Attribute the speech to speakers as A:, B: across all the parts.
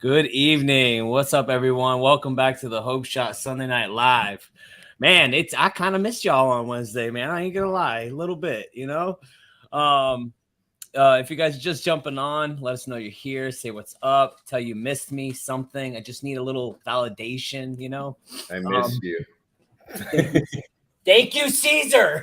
A: Good evening. What's up, everyone? Welcome back to the Hope Shot Sunday Night Live. Man, I kind of missed y'all on Wednesday, man. I ain't gonna lie, a little bit, If you guys are just jumping on, let us know you're here. Say what's up. Tell you missed me, something. I just need a little validation.
B: I miss you.
A: Thank you, Caesar.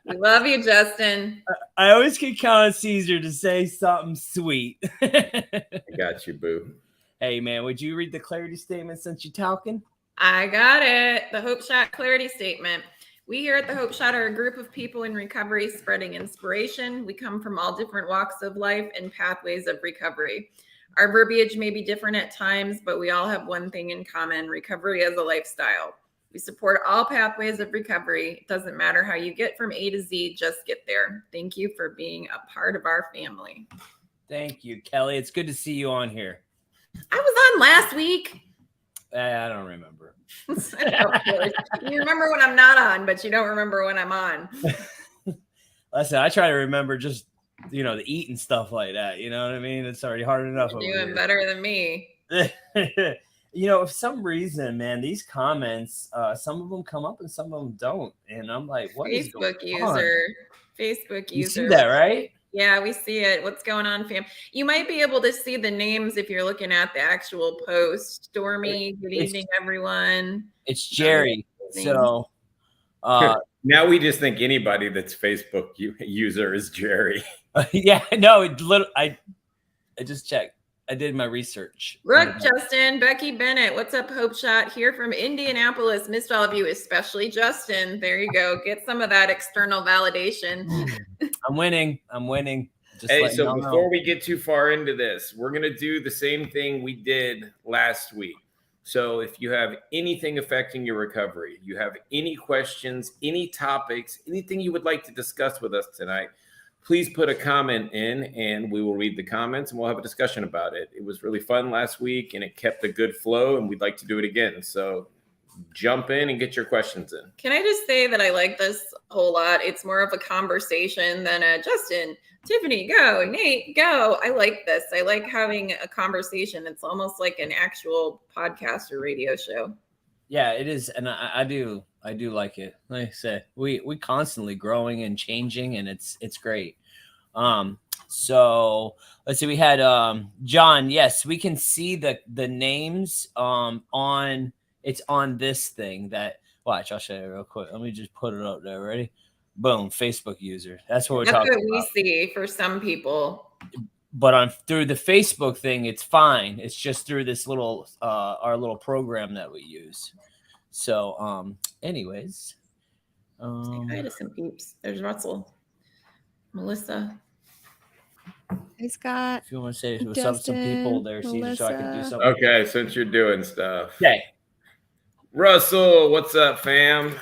C: We love you, Justin.
A: I always can count on Caesar to say something sweet.
B: I got you, boo.
A: Hey, man, would you read the clarity statement since you're talking?
C: I got it. The Hope Shot Clarity Statement. We here at the Hope Shot are a group of people in recovery spreading inspiration. We come from all different walks of life and pathways of recovery. Our verbiage may be different at times, but we all have one thing in common: recovery as a lifestyle. We support all pathways of recovery. It doesn't matter how you get from A to Z, just get there. Thank you for being a part of our family.
A: Thank you, Kelly. It's good to see you on here.
C: I was on last week.
A: I don't remember.
C: You remember when I'm not on, but you don't remember when I'm on.
A: Listen, I try to remember just, the eat and stuff like that. You know what I mean? It's already hard enough.
C: You're doing better than me.
A: For some reason, man, these comments, some of them come up and some of them don't. And I'm like, what is going on?
C: Facebook user.
A: You see that, right?
C: Yeah, we see it. What's going on, fam? You might be able to see the names if you're looking at the actual post. Stormy, good evening, everyone.
A: It's Jerry. So
B: now we just think anybody that's Facebook user is Jerry.
A: Yeah, no, I just checked. I did my research.
C: Brooke, Justin, Becky Bennett, what's up, Hope Shot? Here from Indianapolis. Missed all of you, especially Justin. There you go. Get some of that external validation.
A: I'm winning.
B: Hey, so before we get too far into this, we're going to do the same thing we did last week. So if you have anything affecting your recovery, you have any questions, any topics, anything you would like to discuss with us tonight, please put a comment in and we will read the comments and we'll have a discussion about it. It was really fun last week and it kept a good flow and we'd like to do it again. So jump in and get your questions in.
C: Can I just say that I like this a whole lot? It's more of a conversation than a Justin, Tiffany, go, Nate, go. I like this. I like having a conversation. It's almost like an actual podcast or radio show.
A: Yeah, it is. And I do like it. Like I said, we constantly growing and changing and it's great. So let's see, we had John. Yes, we can see the names on this thing that watch. I'll show you real quick. Let me just put it up there. Ready? Boom, Facebook user. That's what we're talking about.
C: That's what we see for some people.
A: But through the Facebook thing, it's fine. It's just through this little our little program that we use. So anyways.
C: Say hi to some peeps. There's Russell. Melissa.
D: Hey, Scott.
A: If you want to say what's up to some people there, Caesar, so I can do something.
B: Okay, since you're doing stuff.
A: Okay.
B: Russell, what's up, fam?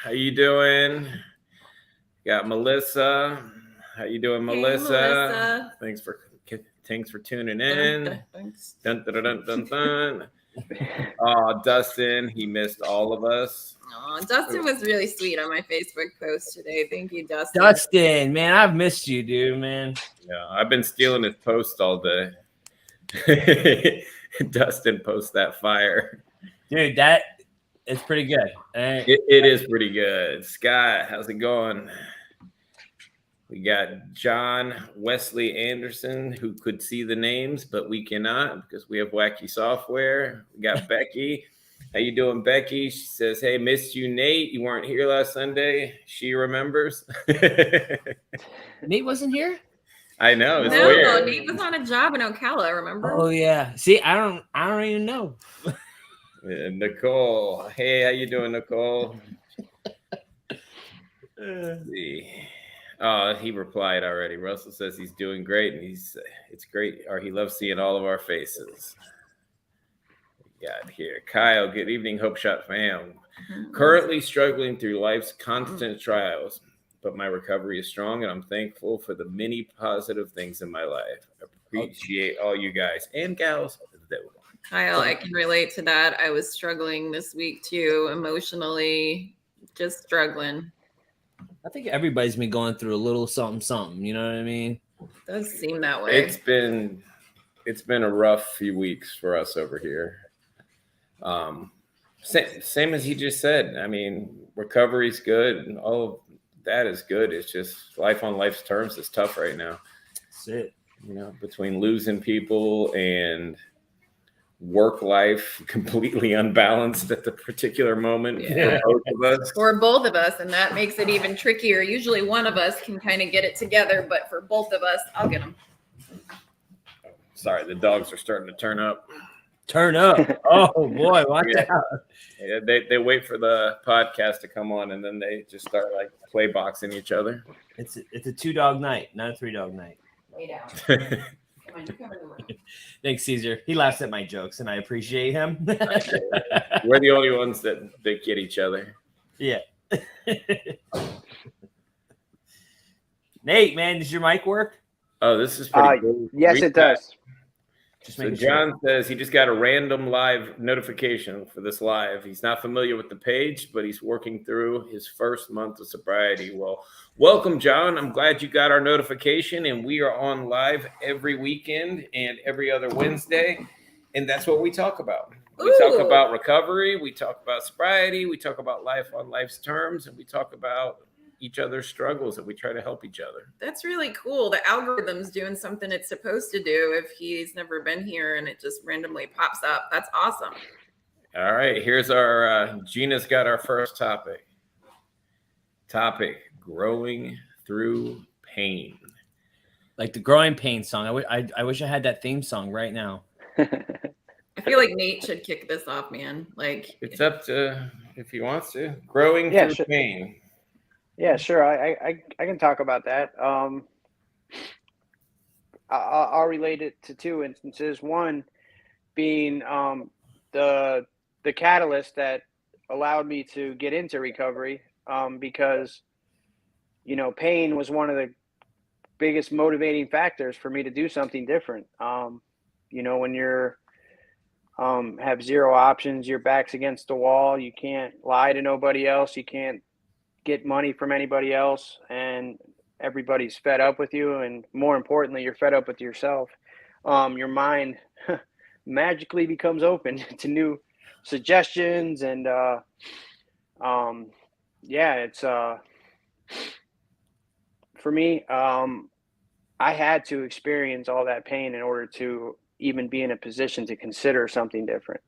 B: How you doing? Got Melissa. How you doing, Melissa? Thanks for tuning in.
C: Thanks.
B: Dun, dun, dun, dun, dun. Dustin, he missed all of us.
C: Dustin was really sweet on my Facebook post today. Thank you, Dustin.
A: Dustin, man, I've missed you, dude, man.
B: Yeah, I've been stealing his posts all day. Dustin posts that fire.
A: Dude, that is pretty good.
B: It is pretty good. Scott, how's it going? We got John Wesley Anderson, who could see the names, but we cannot because we have wacky software. We got Becky. How you doing, Becky? She says, hey, missed you, Nate. You weren't here last Sunday. She remembers.
A: Nate wasn't here?
B: I know. It's weird.
C: Nate was on a job in Ocala, remember?
A: Oh, yeah. See, I don't even know.
B: Nicole. Hey, how you doing, Nicole? Let's see. He replied already. Russell says he's doing great, and it's great, or he loves seeing all of our faces. We got here. Kyle, good evening, Hope Shot fam. Currently struggling through life's constant trials, but my recovery is strong, and I'm thankful for the many positive things in my life. Appreciate all you guys and gals.
C: Kyle, I can relate to that. I was struggling this week too, emotionally, just struggling.
A: I think everybody's been going through a little something, you know what I mean?
C: It does seem that way.
B: It's been it's been a rough few weeks for us over here. Same as he just said. I mean, recovery's good and all of that is good. It's just life on life's terms is tough right now.
A: That's it.
B: You know, between losing people and work life completely unbalanced at the particular moment for both of us.
C: For both of us, and that makes it even trickier. Usually one of us can kind of get it together, but for both of us, I'll get them.
B: Sorry, the dogs are starting to turn up.
A: Turn up. Oh boy, watch out.
B: Yeah, they wait for the podcast to come on and then they just start like play boxing each other.
A: It's a 2-dog night, not a 3-dog night.
C: Lay down. Come on, you come in the room.
A: Thanks, Caesar. He laughs at my jokes and I appreciate him.
B: We're the only ones that get each other.
A: Yeah. Nate, man, does your mic work?
B: Oh, this is pretty cool.
E: Yes, it does.
B: So John says he just got a random live notification for this live. He's not familiar with the page, but he's working through his first month of sobriety. Well, welcome, John. I'm glad you got our notification, and we are on live every weekend and every other Wednesday, and that's what we talk about. We talk about recovery, we talk about sobriety, we talk about life on life's terms, and we talk about each other's struggles, and we try to help each other.
C: That's really cool. The algorithm's doing something it's supposed to do if he's never been here and it just randomly pops up. That's awesome.
B: All right, here's our Gina's got our first topic. Growing through pain.
A: Like the growing pain song. I wish I had that theme song right now.
C: I feel like Nate should kick this off, man. Like,
B: it's up to if he wants to. Growing through pain.
E: Yeah, sure. I can talk about that. I'll relate it to two instances. One being the catalyst that allowed me to get into recovery, because pain was one of the biggest motivating factors for me to do something different. When you're have zero options, your back's against the wall, you can't lie to nobody else, you can't get money from anybody else, and everybody's fed up with you, and more importantly, you're fed up with yourself. Your mind magically becomes open to new suggestions, and it's for me, I had to experience all that pain in order to even be in a position to consider something different.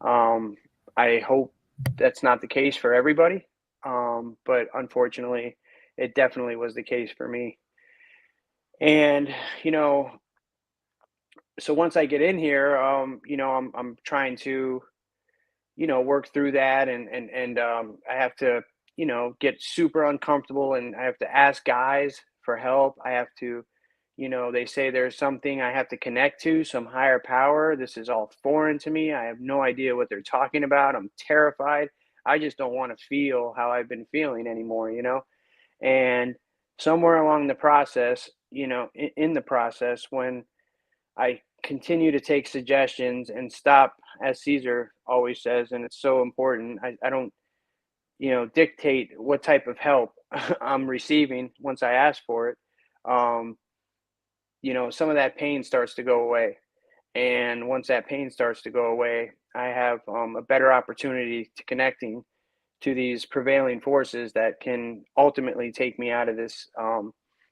E: I hope that's not the case for everybody. But unfortunately, it definitely was the case for me. And, so once I get in here, I'm trying to, work through that and I have to, get super uncomfortable, and I have to ask guys for help. I have to, they say there's something I have to connect to, some higher power. This is all foreign to me. I have no idea what they're talking about. I'm terrified. I just don't want to feel how I've been feeling anymore, and somewhere along the process, in the process, when I continue to take suggestions and stop, as Caesar always says, and it's so important, I don't, dictate what type of help I'm receiving once I ask for it. Some of that pain starts to go away. And once that pain starts to go away, I have a better opportunity to connecting to these prevailing forces that can ultimately take me out of this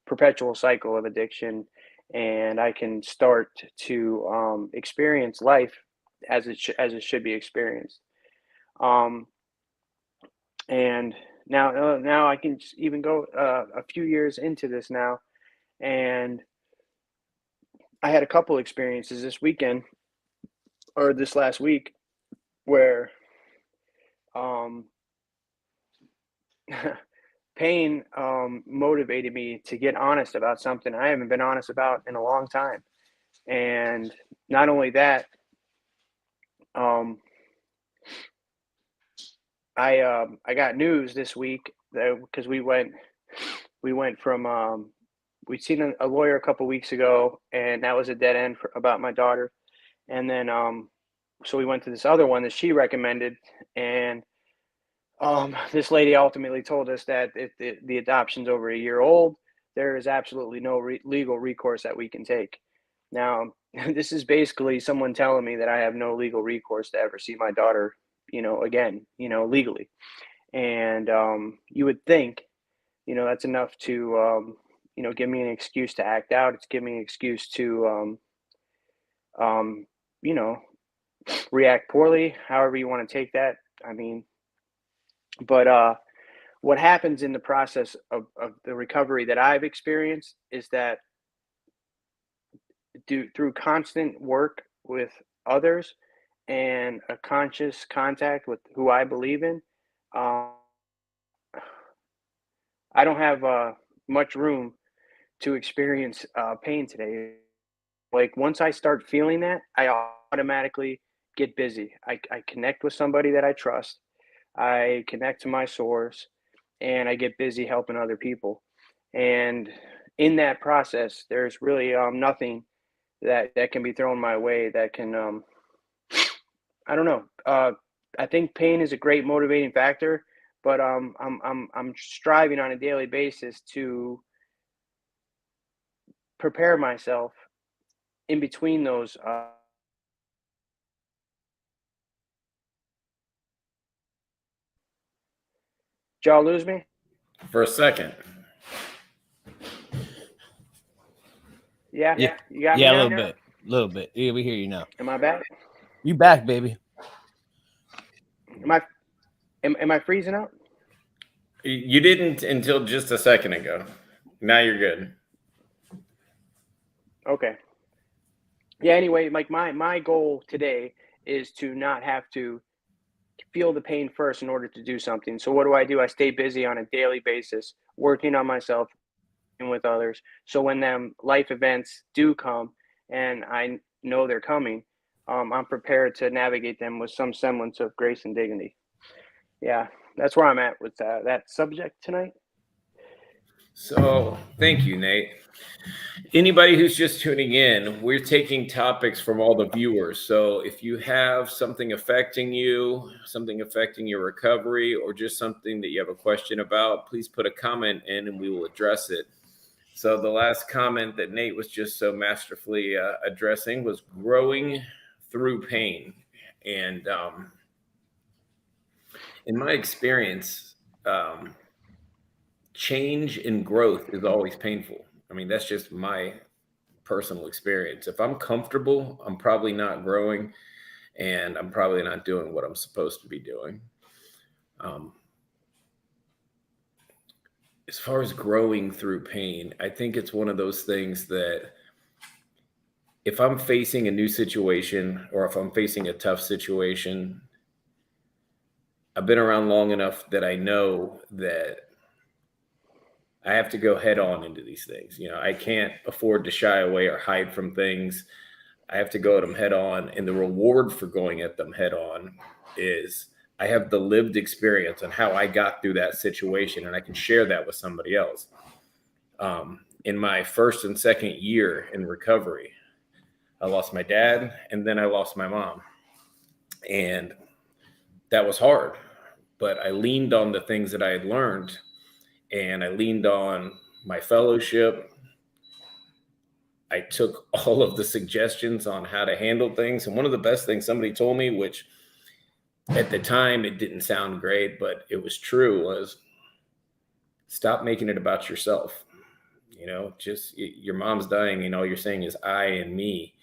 E: perpetual cycle of addiction, and I can start to experience life as it should be experienced. And now I can even go a few years into this now, and I had a couple experiences this weekend or this last week where pain motivated me to get honest about something I haven't been honest about in a long time. And not only that, I got news this week because we went from we'd seen a lawyer a couple weeks ago, and that was a dead end about my daughter. And then so we went to this other one that she recommended, and this lady ultimately told us that if the adoption's over a year old, there is absolutely no legal recourse that we can take. Now, this is basically someone telling me that I have no legal recourse to ever see my daughter, again, legally. And you would think, that's enough to, give me an excuse to act out. It's give me an excuse to, um, you know, react poorly, however you want to take that. I mean, but what happens in the process of the recovery that I've experienced is that through constant work with others and a conscious contact with who I believe in, um, I don't have much room to experience pain today. Like once I start feeling that, I automatically get busy. I connect with somebody that I trust. I connect to my source, and I get busy helping other people. And in that process, there's really nothing that can be thrown my way that can I don't know. I think pain is a great motivating factor, but I'm striving on a daily basis to prepare myself in between those. Did y'all lose me
B: for a second?
E: Yeah,
A: Yeah.
E: you got me.
A: Yeah,
E: now?
A: a little bit. Yeah, we hear you now.
E: Am I back?
A: You back, baby?
E: Am I freezing out?
B: You didn't until just a second ago. Now you're good.
E: Okay. Yeah. Anyway, like my goal today is to not have to feel the pain first in order to do something. So what do? I stay busy on a daily basis, working on myself and with others. So when them life events do come, and I know they're coming, I'm prepared to navigate them with some semblance of grace and dignity. Yeah, that's where I'm at with that subject tonight.
B: So thank you, Nate. Anybody who's just tuning in, we're taking topics from all the viewers. So if you have something affecting you, something affecting your recovery, or just something that you have a question about, please put a comment in and we will address it. So the last comment that Nate was just so masterfully addressing was growing through pain. And in my experience, change and growth is always painful. I mean, that's just my personal experience. If I'm comfortable, I'm probably not growing, and I'm probably not doing what I'm supposed to be doing. As far as growing through pain, I think it's one of those things that if I'm facing a new situation or if I'm facing a tough situation, I've been around long enough that I know that I have to go head on into these things. I can't afford to shy away or hide from things. I have to go at them head on. And the reward for going at them head on is I have the lived experience on how I got through that situation, and I can share that with somebody else. In my first and second year in recovery, I lost my dad and then I lost my mom. And that was hard, but I leaned on the things that I had learned, and I leaned on my fellowship. I took all of the suggestions on how to handle things. And one of the best things somebody told me, which at the time it didn't sound great, but it was true, was stop making it about yourself. Just your mom's dying and all you're saying is I and me.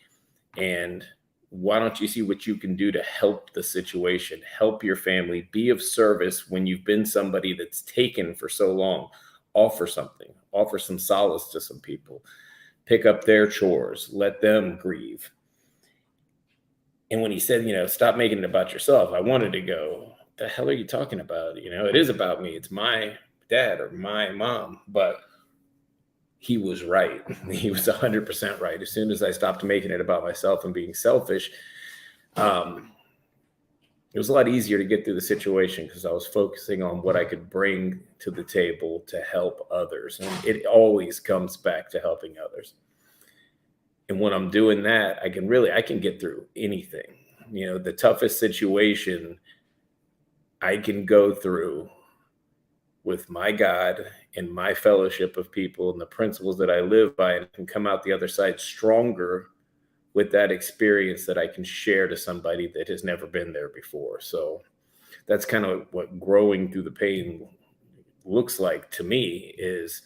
B: And why don't you see what you can do to help the situation, help your family, be of service when you've been somebody that's taken for so long? Offer something, offer some solace to some people, pick up their chores, let them grieve. And when he said, stop making it about yourself, I wanted to go, what the hell are you talking about? It is about me. It's my dad or my mom. But he was right. He was 100% right. As soon as I stopped making it about myself and being selfish, it was a lot easier to get through the situation because I was focusing on what I could bring to the table to help others. And it always comes back to helping others. And when I'm doing that, I can get through anything. The toughest situation I can go through with my God and my fellowship of people and the principles that I live by, and can come out the other side stronger with that experience that I can share to somebody that has never been there before. So that's kind of what growing through the pain looks like to me, is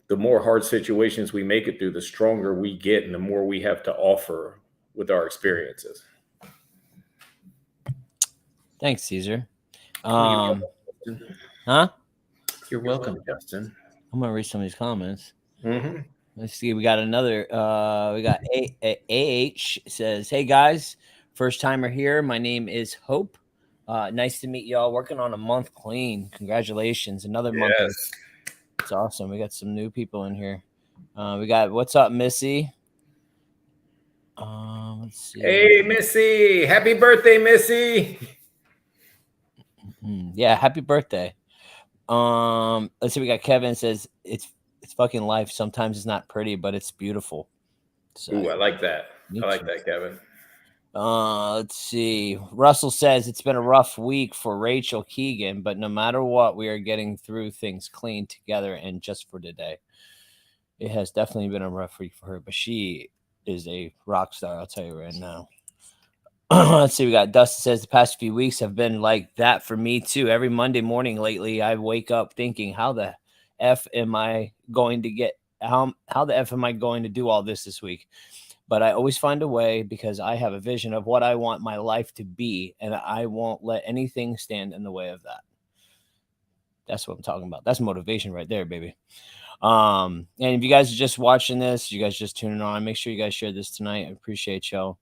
B: the more hard situations we make it through, the stronger we get and the more we have to offer with our experiences.
A: Thanks, Caesar.
B: Huh? You're welcome, Justin.
A: I'm gonna read some of these comments.
B: Mm-hmm.
A: Let's see. We got another. We got AH says, "Hey guys, first timer here. My name is Hope. Nice to meet y'all. Working on a month clean. Congratulations, another month. It's awesome. We got some new people in here. We got what's up, Missy. Let's see.
B: Hey, Missy! Happy birthday, Missy!
A: Yeah, happy birthday. Let's see. We got Kevin says it's fucking life. Sometimes it's not pretty, but it's beautiful.
B: So, ooh, I like that. I like that, Kevin.
A: Let's see. Russell says it's been a rough week for Rachel Keegan, but no matter what, we are getting through things clean together and just for today. It has definitely been a rough week for her, but she is a rock star. I'll tell you right now. Let's see. We got Dustin says the past few weeks have been like that for me too. Every Monday morning lately, I wake up thinking, how the F am I going to get, how the F am I going to do all this week? But I always find a way because I have a vision of what I want my life to be, and I won't let anything stand in the way of that. That's what I'm talking about. That's motivation right there, baby. And if you guys are just watching this, you guys just tuning on, make sure you guys share this tonight. I appreciate y'all.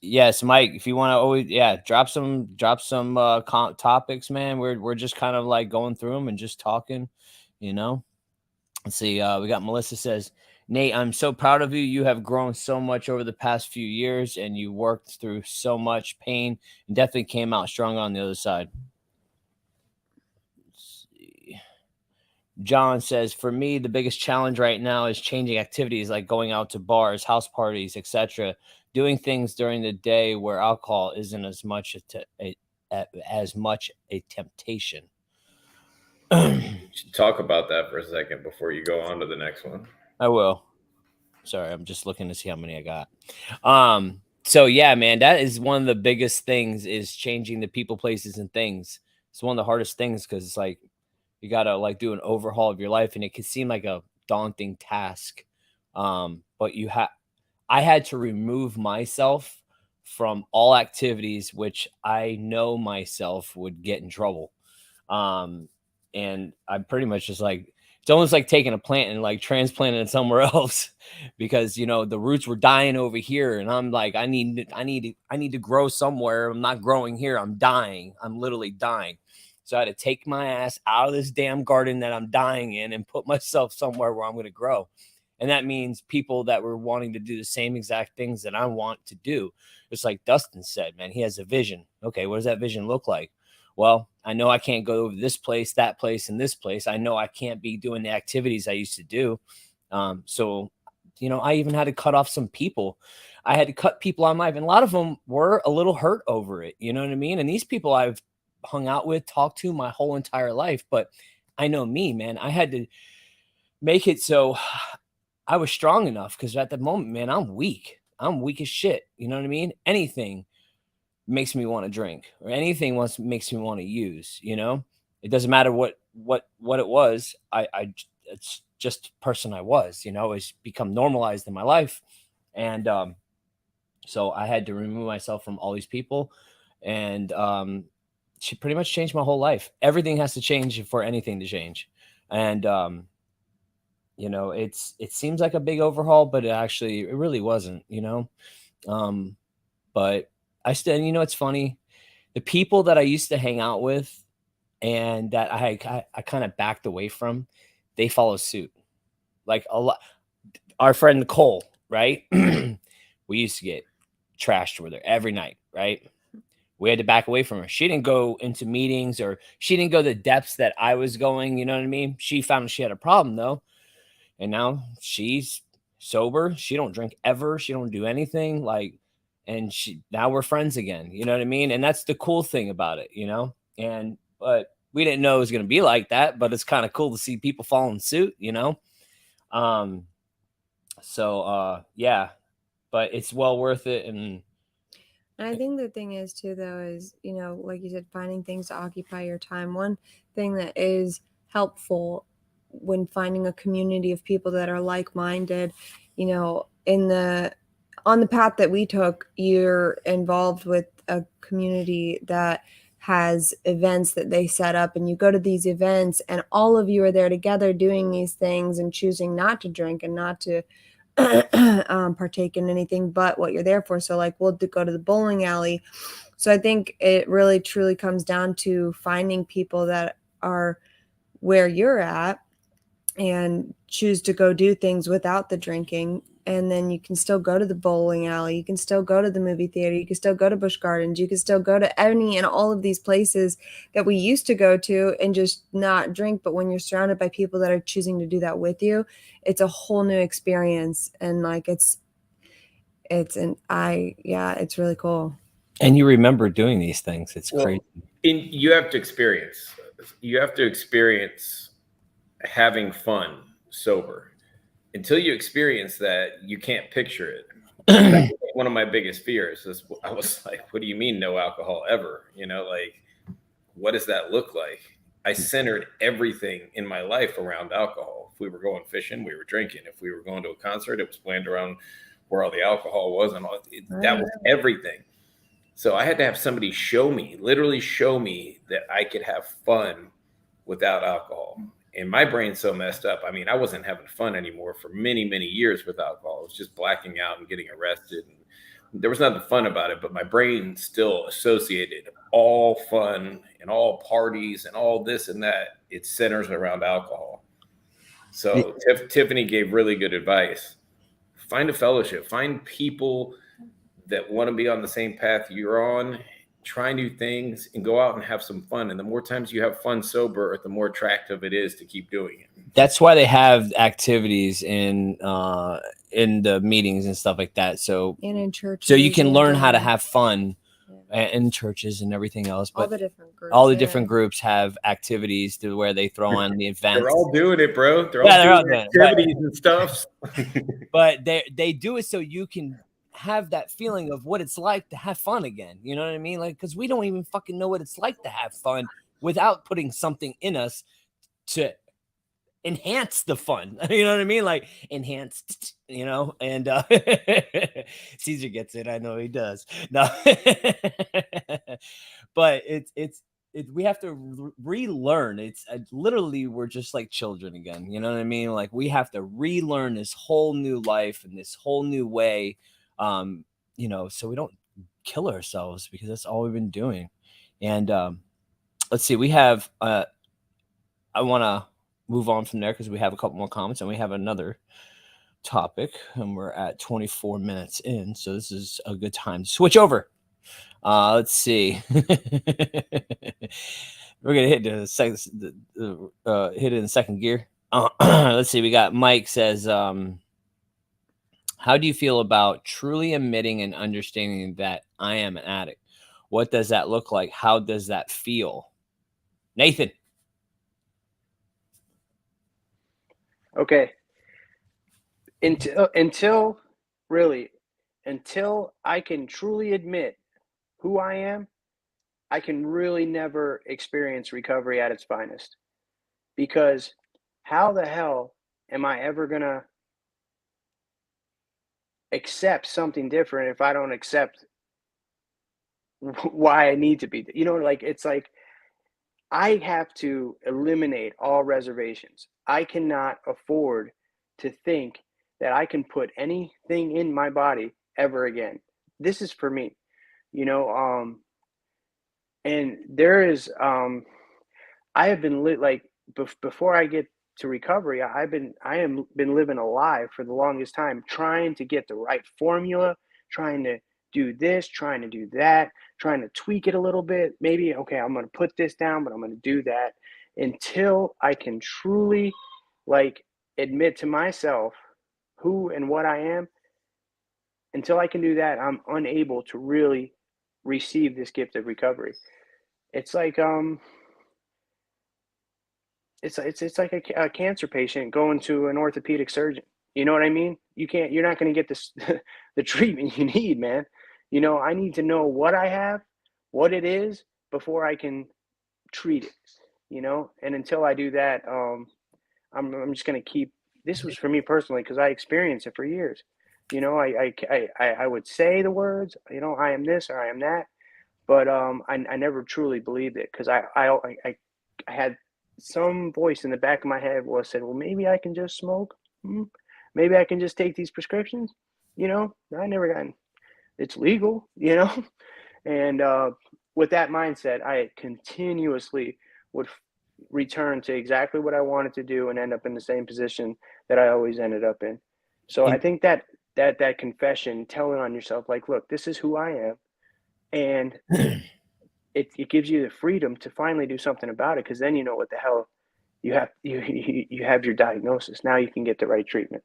A: Yes, Mike, if you want to always, drop some topics, man. We're just kind of like going through them and just talking, you know. Let's see. We got Melissa says, Nate, I'm so proud of you. You have grown so much over the past few years, and you worked through so much pain and definitely came out strong on the other side. Let's see. John says, for me, the biggest challenge right now is changing activities like going out to bars, house parties, etc. Doing things during the day where alcohol isn't as much a temptation.
B: You should talk about that for a second before you go on to the next one.
A: I will. Sorry, I'm just looking to see how many I got. So yeah, man, that is one of the biggest things, is changing the people, places, and things. It's one of the hardest things because it's like you gotta like do an overhaul of your life, and it can seem like a daunting task. But I had to remove myself from all activities which I know myself would get in trouble. And I'm pretty much just like, it's almost like taking a plant and like transplanting it somewhere else because, you know, the roots were dying over here. And I'm like, I need to grow somewhere. I'm not growing here. I'm dying. I'm literally dying. So I had to take my ass out of this damn garden that I'm dying in and put myself somewhere where I'm going to grow. And that means people that were wanting to do the same exact things that I want to do. It's like Dustin said, man, he has a vision. Okay, what does that vision look like? Well, I know I can't go to this place, that place, and this place. I know I can't be doing the activities I used to do. So, you know, I even had to cut off some people. I had to cut people on my life. And a lot of them were a little hurt over it. You know what I mean? And these people I've hung out with, talked to my whole entire life. But I know me, man. I had to make it so I was strong enough because at the moment, man, I'm weak. I'm weak as shit. You know what I mean? Anything makes me want to drink, or anything makes me want to use, you know. It doesn't matter what it was. It's just the person I was, you know. It's become normalized in my life. And so I had to remove myself from all these people, and she pretty much changed my whole life. Everything has to change for anything to change. And you know, it seems like a big overhaul, but it really wasn't, you know. But I still, you know, it's funny. The people that I used to hang out with and that I kind of backed away from, they follow suit. Like a lot. Our friend Nicole, right? We used to get trashed with her every night, right? We had to back away from her. She didn't go into meetings, or she didn't go the depths that I was going. You know what I mean? She found she had a problem though. And now she's sober. She don't drink ever. She don't do anything like. And now we're friends again, you know what I mean? And that's the cool thing about it, you know? But we didn't know it was going to be like that, but it's kind of cool to see people following suit, you know? So yeah, but it's well worth it. And
D: I think the thing is too, though, is, you know, like you said, finding things to occupy your time. One thing that is helpful when finding a community of people that are like-minded, you know, on the path that we took, you're involved with a community that has events that they set up, and you go to these events and all of you are there together doing these things and choosing not to drink and not to partake in anything but what you're there for. So like we'll go to the bowling alley. So I think it really truly comes down to finding people that are where you're at and choose to go do things without the drinking. And then you can still go to the bowling alley. You can still go to the movie theater. You can still go to Busch Gardens. You can still go to any and all of these places that we used to go to and just not drink. But when you're surrounded by people that are choosing to do that with you, it's a whole new experience. And like it's really cool.
A: And you remember doing these things. It's crazy.
B: You have to experience. You have to experience having fun sober. Until you experience that, you can't picture it. That's one of my biggest fears is I was like, what do you mean no alcohol ever? You know, like, what does that look like? I centered everything in my life around alcohol. If we were going fishing, we were drinking. If we were going to a concert, it was planned around where all the alcohol was, and that was everything. So I had to have somebody literally show me that I could have fun without alcohol. And my brain's so messed up. I mean, I wasn't having fun anymore for many, many years with alcohol. I was just blacking out and getting arrested. And there was nothing fun about it, but my brain still associated all fun and all parties and all this and that. It centers around alcohol. So Tiffany gave really good advice. Find a fellowship, find people that want to be on the same path you're on, try new things, and go out and have some fun. And the more times you have fun sober, the more attractive it is to keep doing it.
A: That's why they have activities in the meetings and stuff like that. So
D: and in churches,
A: so you can learn how to have fun in churches and everything else. But all the different groups have activities to where they throw on the events.
B: They're all doing it, bro. They're all doing activities and stuff.
A: But they do it so you can have that feeling of what it's like to have fun again. You know what I mean? Like, because we don't even fucking know what it's like to have fun without putting something in us to enhance the fun. You know what I mean? Like enhanced, you know, and Caesar gets it. I know he does. No, but it's we have to relearn. It's literally we're just like children again. You know what I mean? Like we have to relearn this whole new life and this whole new way. You know, so we don't kill ourselves, because that's all we've been doing. And let's see, we have I want to move on from there because we have a couple more comments and we have another topic, and we're at 24 minutes in, so this is a good time to switch over. Let's see. We're gonna hit the second hit it in second gear. Let's see, we got Mike says, how do you feel about truly admitting and understanding that I am an addict? What does that look like? How does that feel? Nathan.
E: Okay. Until I can truly admit who I am, I can really never experience recovery at its finest. Because how the hell am I ever going to accept something different if I don't accept why I need to be? You know, like, it's like I have to eliminate all reservations. I cannot afford to think that I can put anything in my body ever again. This is for me, you know. And there is, I have been before I get to recovery, I have been living a lie for the longest time, trying to get the right formula, trying to do this, trying to do that, trying to tweak it a little bit. Maybe, okay, I'm going to put this down, but I'm going to do that until I can truly admit to myself who and what I am. Until I can do that, I'm unable to really receive this gift of recovery. It's like, it's like a cancer patient going to an orthopedic surgeon. You know what I mean? you're not going to get this, the treatment you need, man. I need to know what I have, what it is, before I can treat it, and until I do that, I'm just going to keep, this was for me personally, because I experienced it for years. I would say the words, I am this or I am that, but I never truly believed it, because I had some voice in the back of my head said, well, maybe I can just smoke. Maybe I can just take these prescriptions. I never got, it's legal, and with that mindset, I continuously would return to exactly what I wanted to do and end up in the same position that I always ended up in. So I think that confession, telling on yourself, like, look, this is who I am, and it gives you the freedom to finally do something about it, because then you know what the hell you have. You have your diagnosis. Now you can get the right treatment.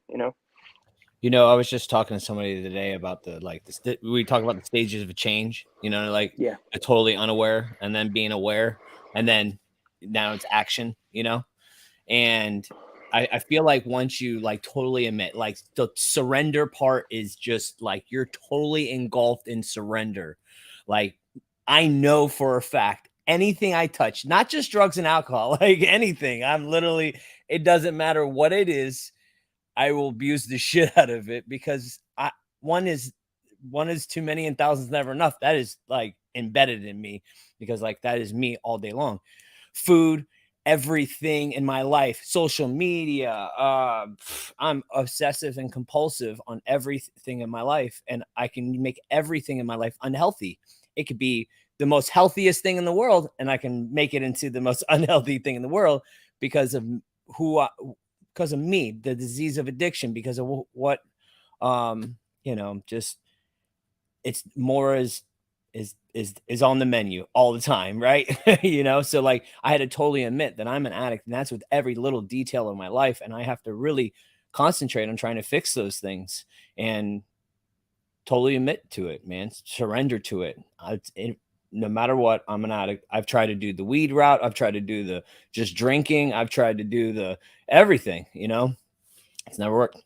A: I was just talking to somebody today about we talk about the stages of a change, totally unaware, and then being aware, and then now it's action, and I feel like once you totally admit, the surrender part is just you're totally engulfed in surrender. I know for a fact anything I touch, not just drugs and alcohol, anything, it doesn't matter what it is, I will abuse the shit out of it, because one is too many and thousands never enough. That is embedded in me, because that is me all day long. Food, everything in my life, social media. I'm obsessive and compulsive on everything in my life, and I can make everything in my life unhealthy. It could be the most healthiest thing in the world, and I can make it into the most unhealthy thing in the world because of because of me, the disease of addiction, because of what, just it's more is on the menu all the time, right? So I had to totally admit that I'm an addict, and that's with every little detail of my life, and I have to really concentrate on trying to fix those things and totally admit to it, man. Surrender to it. No matter what, I'm an addict. I've tried to do the weed route. I've tried to do the just drinking. I've tried to do the everything, it's never worked.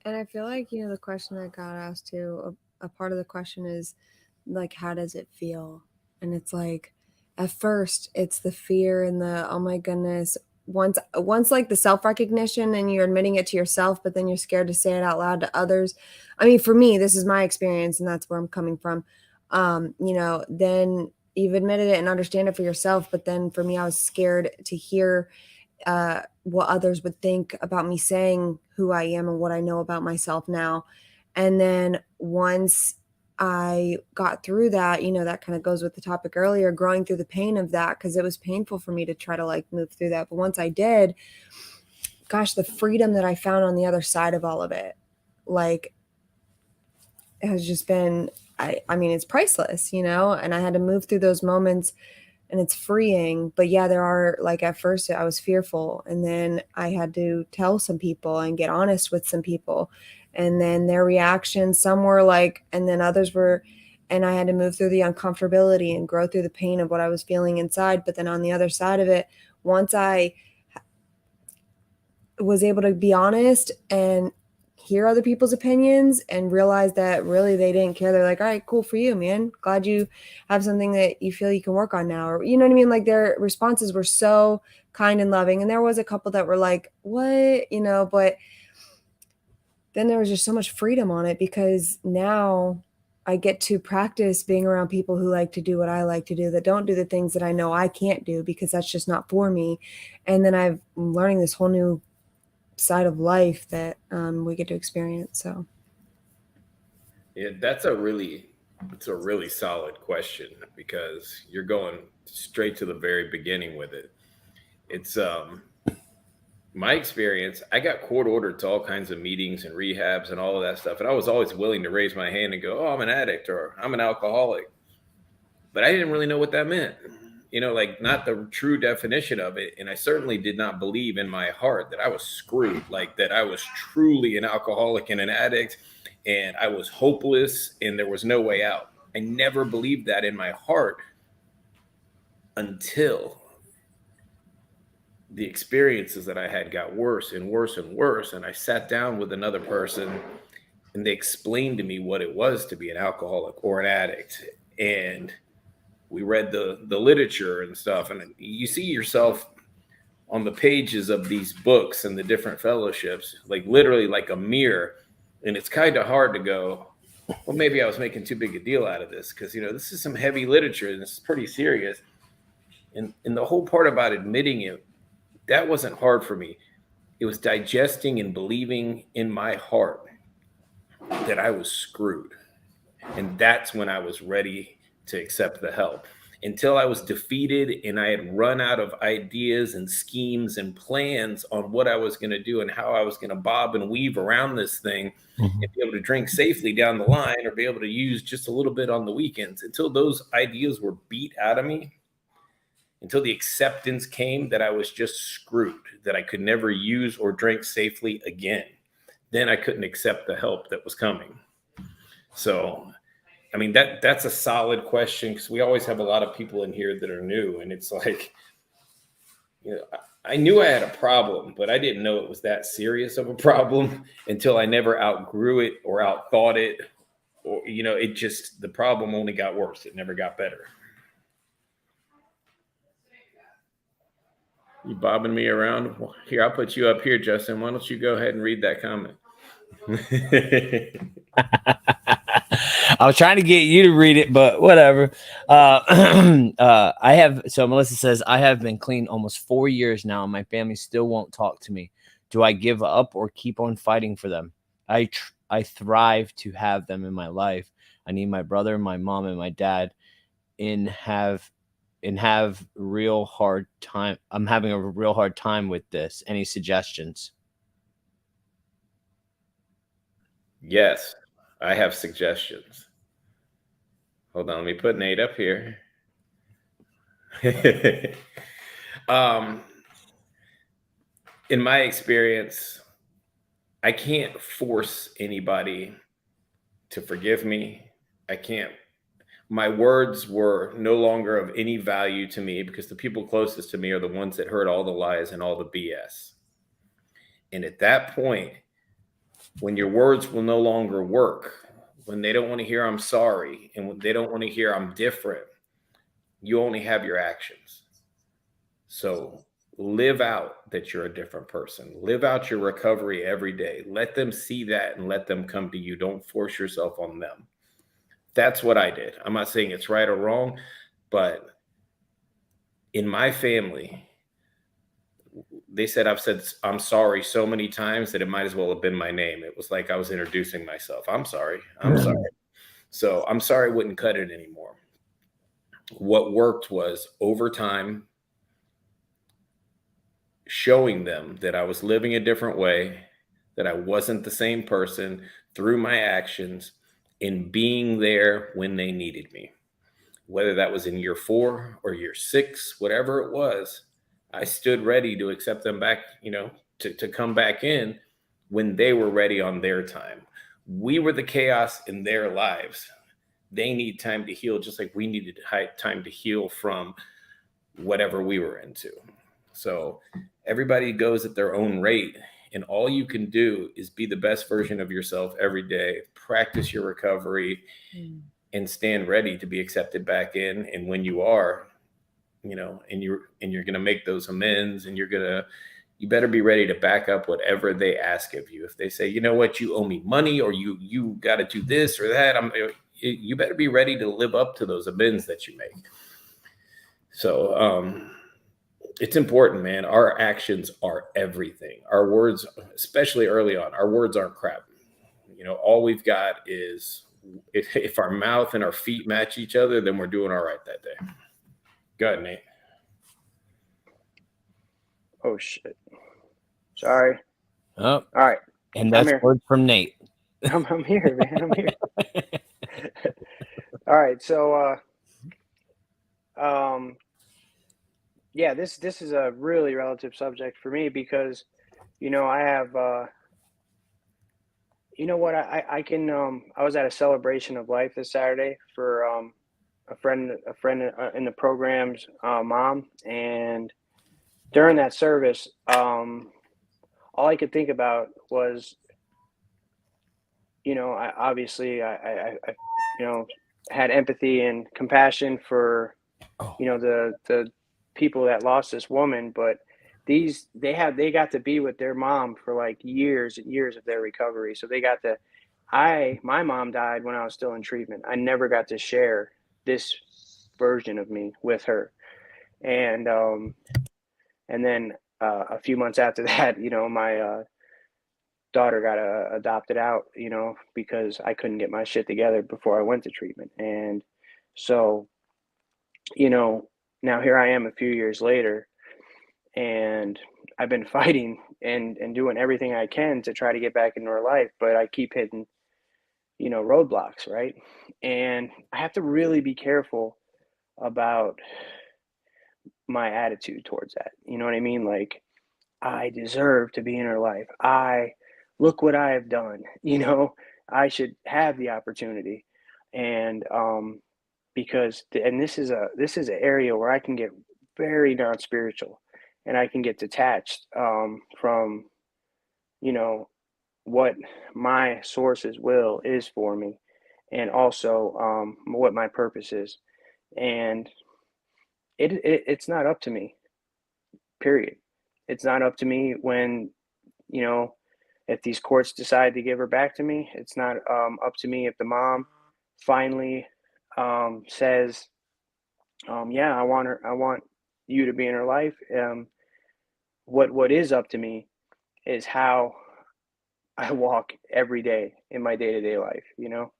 D: And I feel like, the question that got asked too, a part of the question is how does it feel? And it's at first it's the fear and the, oh my goodness, once the self-recognition and you're admitting it to yourself, but then you're scared to say it out loud to others. I mean, for me, this is my experience, and that's where I'm coming from. Then you've admitted it and understand it for yourself. But then for me, I was scared to hear what others would think about me saying who I am and what I know about myself now. And then once I got through that, that kind of goes with the topic earlier, growing through the pain of that, because it was painful for me to try to move through that. But once I did, gosh, the freedom that I found on the other side of all of it, it has just been, I mean, it's priceless, and I had to move through those moments, and it's freeing. But yeah, there are, at first I was fearful, and then I had to tell some people and get honest with some people, and then their reactions, some were and then others were, and I had to move through the uncomfortability and grow through the pain of what I was feeling inside. But then on the other side of it, once I was able to be honest and hear other people's opinions and realize that really they didn't care. They're all right, cool for you, man. Glad you have something that you feel you can work on now. Or, you know what I mean? Their responses were so kind and loving. And there was a couple that were what, but then there was just so much freedom on it, because now I get to practice being around people who like to do what I like to do, that don't do the things that I know I can't do because that's just not for me. And then I'm learning this whole new side of life that we get to experience. So
B: yeah, it's a really solid question, because you're going straight to the very beginning with it. It's my experience. I got court ordered to all kinds of meetings and rehabs and all of that stuff, and I was always willing to raise my hand and go, oh, I'm an addict or I'm an alcoholic, but I didn't really know what that meant. Not the true definition of it. And I certainly did not believe in my heart that I was screwed, that I was truly an alcoholic and an addict, and I was hopeless and there was no way out. I never believed that in my heart until the experiences that I had got worse and worse and worse. And I sat down with another person and they explained to me what it was to be an alcoholic or an addict. And we read the literature and stuff, and you see yourself on the pages of these books and the different fellowships, like literally like a mirror. And it's kind of hard to go, well, maybe I was making too big a deal out of this, because, this is some heavy literature and it's pretty serious. And the whole part about admitting it, that wasn't hard for me. It was digesting and believing in my heart that I was screwed. And that's when I was ready to accept the help. Until I was defeated and I had run out of ideas and schemes and plans on what I was going to do and how I was going to bob and weave around this thing and be able to drink safely down the line, or be able to use just a little bit on the weekends, until those ideas were beat out of me, until the acceptance came that I was just screwed, that I could never use or drink safely again, then I couldn't accept the help that was coming. So, I mean, that's a solid question, because we always have a lot of people in here that are new, and it's like, I knew I had a problem, but I didn't know it was that serious of a problem until I never outgrew it or outthought it, or, it just, the problem only got worse. It never got better. You bobbing me around? Here, I'll put you up here, Justin. Why don't you go ahead and read that comment?
A: I was trying to get you to read it, but whatever. So Melissa says, I have been clean almost 4 years now, and my family still won't talk to me. Do I give up or keep on fighting for them? I thrive to have them in my life. I need my brother, my mom, and my dad, and have real hard time. I'm having a real hard time with this. Any suggestions?
B: Yes, I have suggestions. Hold on, let me put Nate up here. In my experience, I can't force anybody to forgive me. My words were no longer of any value to me, because the people closest to me are the ones that heard all the lies and all the BS. And at that point, when your words will no longer work, when they don't want to hear I'm sorry, and when they don't want to hear I'm different, you only have your actions. So live out that you're a different person. Live out your recovery every day. Let them see that and let them come to you. Don't force yourself on them. That's what I did. I'm not saying it's right or wrong, but in my family, they said I've said I'm sorry so many times that it might as well have been my name. It was like I was introducing myself. I'm sorry. I'm sorry. So I'm sorry wouldn't cut it anymore. What worked was, over time, showing them that I was living a different way, that I wasn't the same person, through my actions, and being there when they needed me. Whether that was in year 4 or year 6, whatever it was, I stood ready to accept them back, to come back in when they were ready on their time. We were the chaos in their lives. They need time to heal, just like we needed time to heal from whatever we were into. So everybody goes at their own rate, and all you can do is be the best version of yourself every day. Practice your recovery and stand ready to be accepted back in. And when you are, and you're going to make those amends, and you better be ready to back up whatever they ask of you. If they say, you know what, you owe me money, or you got to do this or that, you better be ready to live up to those amends that you make. So it's important, man. Our actions are everything. Our words, especially early on, our words aren't crap. All we've got is, if our mouth and our feet match each other, then we're doing all right that day. Go ahead, Nate.
E: Oh, shit. Sorry.
A: Oh,
E: all right.
A: And that's word from Nate.
E: I'm here, man. I'm here. All right. So, yeah, this is a really relative subject for me, because, I have, I was at a celebration of life this Saturday for a friend in the program's mom, and during that service, all I could think about was you know, I you know, had empathy and compassion for, you know, the people that lost this woman, but they got to be with their mom for like years and years of their recovery. So they got to my mom died when I was still in treatment. I never got to share this version of me with her. And then a few months after that, you know, my daughter got adopted out, you know, because I couldn't get my shit together before I went to treatment. And so, you know, now here I am a few years later, and I've been fighting and doing everything I can to try to get back into her life, but I keep hitting, you know, roadblocks, right? And I have to really be careful about my attitude towards that. You know what I mean? Like, I deserve to be in her life. I look what I have done. You know, I should have the opportunity. And because and this is an area where I can get very non-spiritual, and I can get detached from, you know, what my source's will is for me, and also what my purpose is. And it's not up to me, period. It's not up to me when, you know, if these courts decide to give her back to me. It's not up to me if the mom finally says, yeah, I want you to be in her life. What is up to me is how I walk every day in my day-to-day life, you know,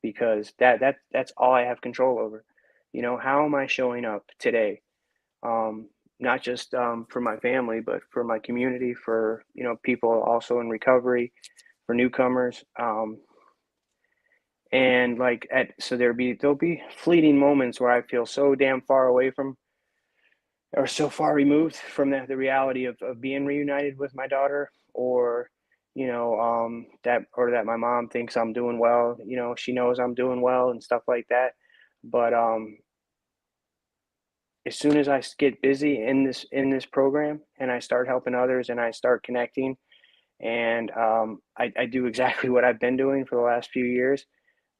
E: because that's all I have control over. You know, how am I showing up today? Not just for my family, but for my community, for, you know, people also in recovery, for newcomers. And like so there'll be fleeting moments where I feel so damn far away from, or so far removed from the reality of being reunited with my daughter, or, you know, that my mom thinks I'm doing well, you know, she knows I'm doing well and stuff like that. But as soon as I get busy in this program, and I start helping others, and I start connecting, and I do exactly what I've been doing for the last few years,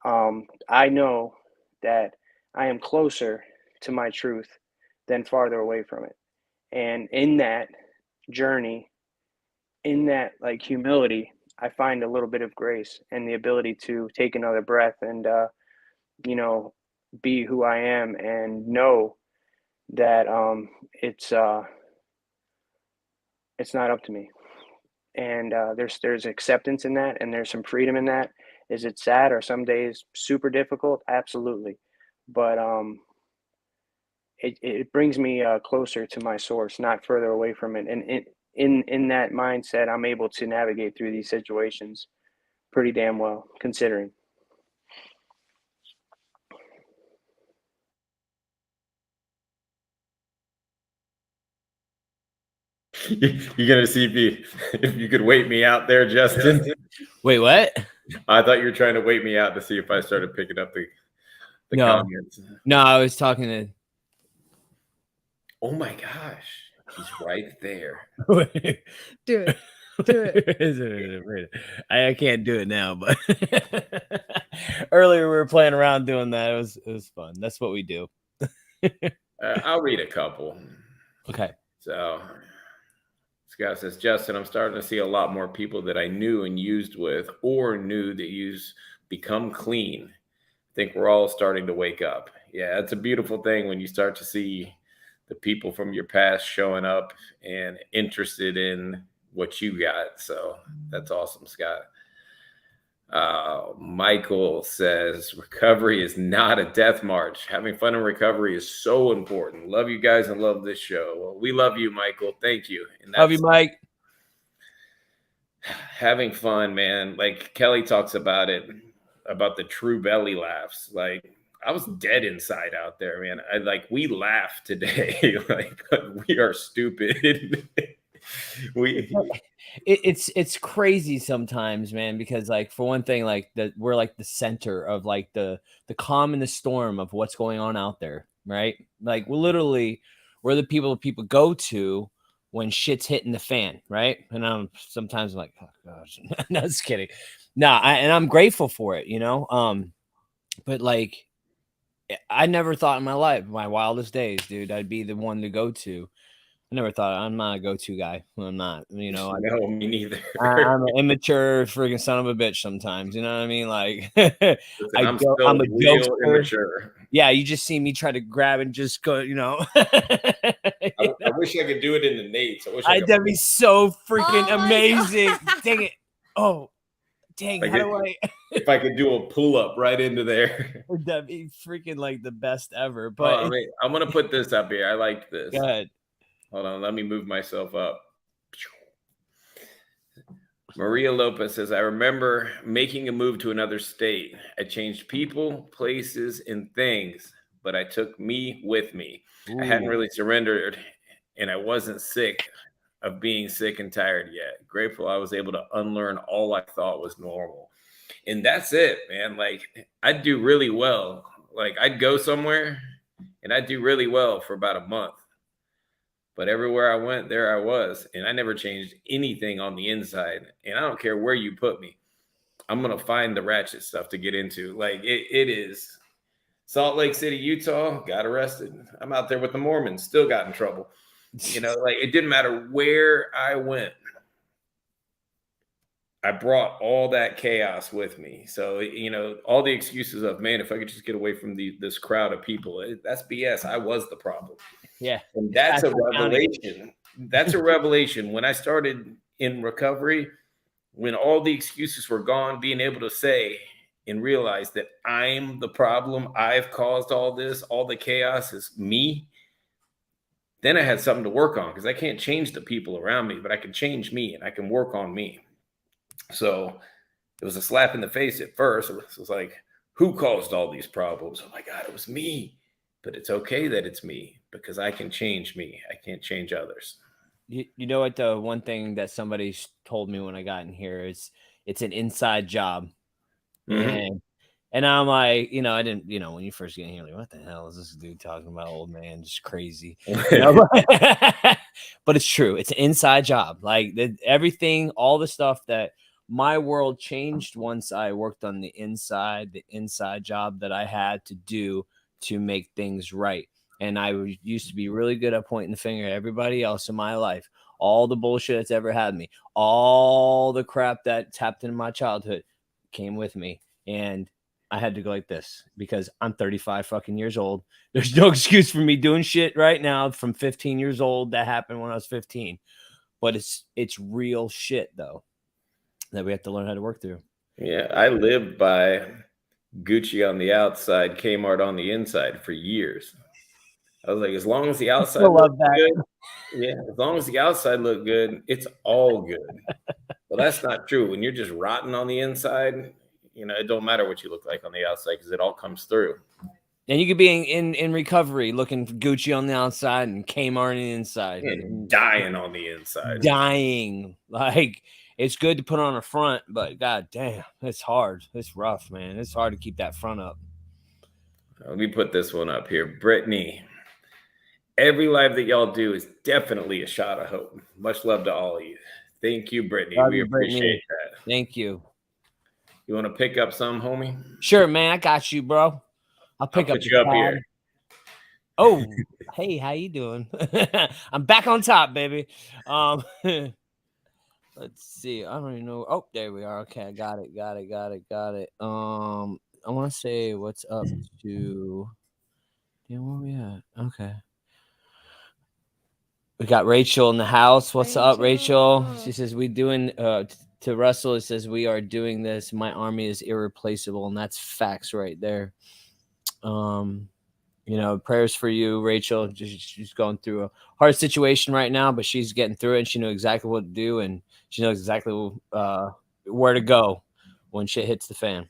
E: I know that I am closer to my truth than farther away from it. And in that journey, in that like humility, I find a little bit of grace and the ability to take another breath and you know, be who I am, and know that it's not up to me. And there's acceptance in that, and there's some freedom in that. Is it sad? Or some days super difficult? Absolutely. But it brings me closer to my source, not further away from it. And in that mindset, I'm able to navigate through these situations pretty damn well, considering.
B: You're gonna see if you could wait me out there, Justin.
A: Wait, what?
B: I thought you were trying to wait me out to see if I started picking up the comments.
A: No, I was talking to.
B: Oh my gosh, he's right there.
D: Do it.
A: I can't do it now, but earlier we were playing around doing that. It was fun. That's what we do.
B: I'll read a couple.
A: Okay.
B: So this guy says, Justin, I'm starting to see a lot more people that I knew and used with, or knew that use, become clean. I think we're all starting to wake up. Yeah, it's a beautiful thing when you start to see the people from your past showing up and interested in what you got. So that's awesome, Scott. Michael says, recovery is not a death march. Having fun in recovery is so important. Love you guys and love this show. Well, we love you, Michael. Thank you. And
A: love you, Mike.
B: Having fun, man. Like Kelly talks about it, about the true belly laughs. Like, I was dead inside out there, man. We laugh today. Like, we are stupid.
A: It's crazy sometimes, man, because like, for one thing, like we're like the center of like the calm and the storm of what's going on out there, right? Like we're the people go to when shit's hitting the fan, right? And I'm sometimes like, oh gosh, no, just kidding. Nah, and I'm grateful for it, you know. But like, I never thought in my life, my wildest days, dude, I'd be the one to go to. I never thought I'm not a go-to guy. I'm not, you know.
B: No, me neither.
A: I'm an immature freaking son of a bitch sometimes. You know what I mean? Like,
B: Listen, I'm
A: a
B: real
A: jokester.
B: immature.
A: Yeah, you just see me try to grab and just go, you know.
B: I wish I could do it in the Nates. I wish I could.
A: That'd be so freaking amazing. Dang it. Oh, dang.
B: Like
A: how do I?
B: If I could do a pull-up right into there.
A: That'd be freaking like the best ever.
B: But
A: But
B: I mean, I'm going to put this up here. I like this.
A: go ahead.
B: Hold on. Let me move myself up. Maria Lopez says, I remember making a move to another state. I changed people, places, and things, but I took me with me. Ooh. I hadn't really surrendered, and I wasn't sick of being sick and tired yet. Grateful I was able to unlearn all I thought was normal. And that's it, man. Like, I'd do really well. Like, I'd go somewhere, and I'd do really well for about a month. But everywhere I went, there I was. And I never changed anything on the inside. And I don't care where you put me. I'm going to find the ratchet stuff to get into. Like, it is. Salt Lake City, Utah, got arrested. I'm out there with the Mormons, still got in trouble. You know, like, it didn't matter where I went. I brought all that chaos with me. So, you know, all the excuses of, man, if I could just get away from this crowd of people, that's BS. I was the problem.
A: Yeah.
B: And that's a revelation. That's a revelation. When I started in recovery, when all the excuses were gone, being able to say and realize that I'm the problem, I've caused all this, all the chaos is me. Then I had something to work on, because I can't change the people around me, but I can change me and I can work on me. So it was a slap in the face at first. It was like, who caused all these problems? Oh my God, it was me. But it's okay that it's me, because I can change me. I can't change others.
A: You know what? The one thing that somebody told me when I got in here is it's an inside job. Mm-hmm. And I'm like, you know, I didn't, you know, when you first get in here, like, what the hell is this dude talking about, old man? Just crazy. You know? But it's true. It's an inside job. Like everything, all the stuff that my world changed once I worked on the inside job that I had to do to make things right. And I used to be really good at pointing the finger at everybody else in my life. All the bullshit that's ever had me, all the crap that's happened in my childhood came with me. And I had to go like this, because I'm 35 fucking years old. There's no excuse for me doing shit right now from 15 years old that happened when I was 15. But it's real shit, though, that we have to learn how to work through.
B: Yeah, I lived by Gucci on the outside, Kmart on the inside for years. I was like, as long as the outside looked good, yeah, as long as the outside looked good, it's all good. Well, that's not true. When you're just rotten on the inside, you know, it don't matter what you look like on the outside, because it all comes through.
A: And you could be in recovery looking for Gucci on the outside and Kmart on the inside.
B: And dying on the inside.
A: Dying. Like, it's good to put on a front, but god damn, it's hard. It's rough, man. It's hard to keep that front up.
B: Let me put this one up here. Brittany, every live that y'all do is definitely a shot of hope. Much love to all of you. Thank you, Brittany. We appreciate that.
A: Thank you.
B: You want to pick up some, homie?
A: Sure, man. I got you, bro. I'll put
B: you up here.
A: Oh, hey, how you doing? I'm back on top, baby. Let's see. I don't even know. Oh, there we are. Okay, I got it. I want to say what's up to. Yeah, where we at? Okay. We got Rachel in the house. What's up, Rachel? She says we doing to Russell. It says we are doing this. My army is irreplaceable, and that's facts right there. You know, prayers for you, Rachel. She's going through a hard situation right now, but she's getting through it, and she knows exactly what to do, and she knows exactly where to go when shit hits the fan.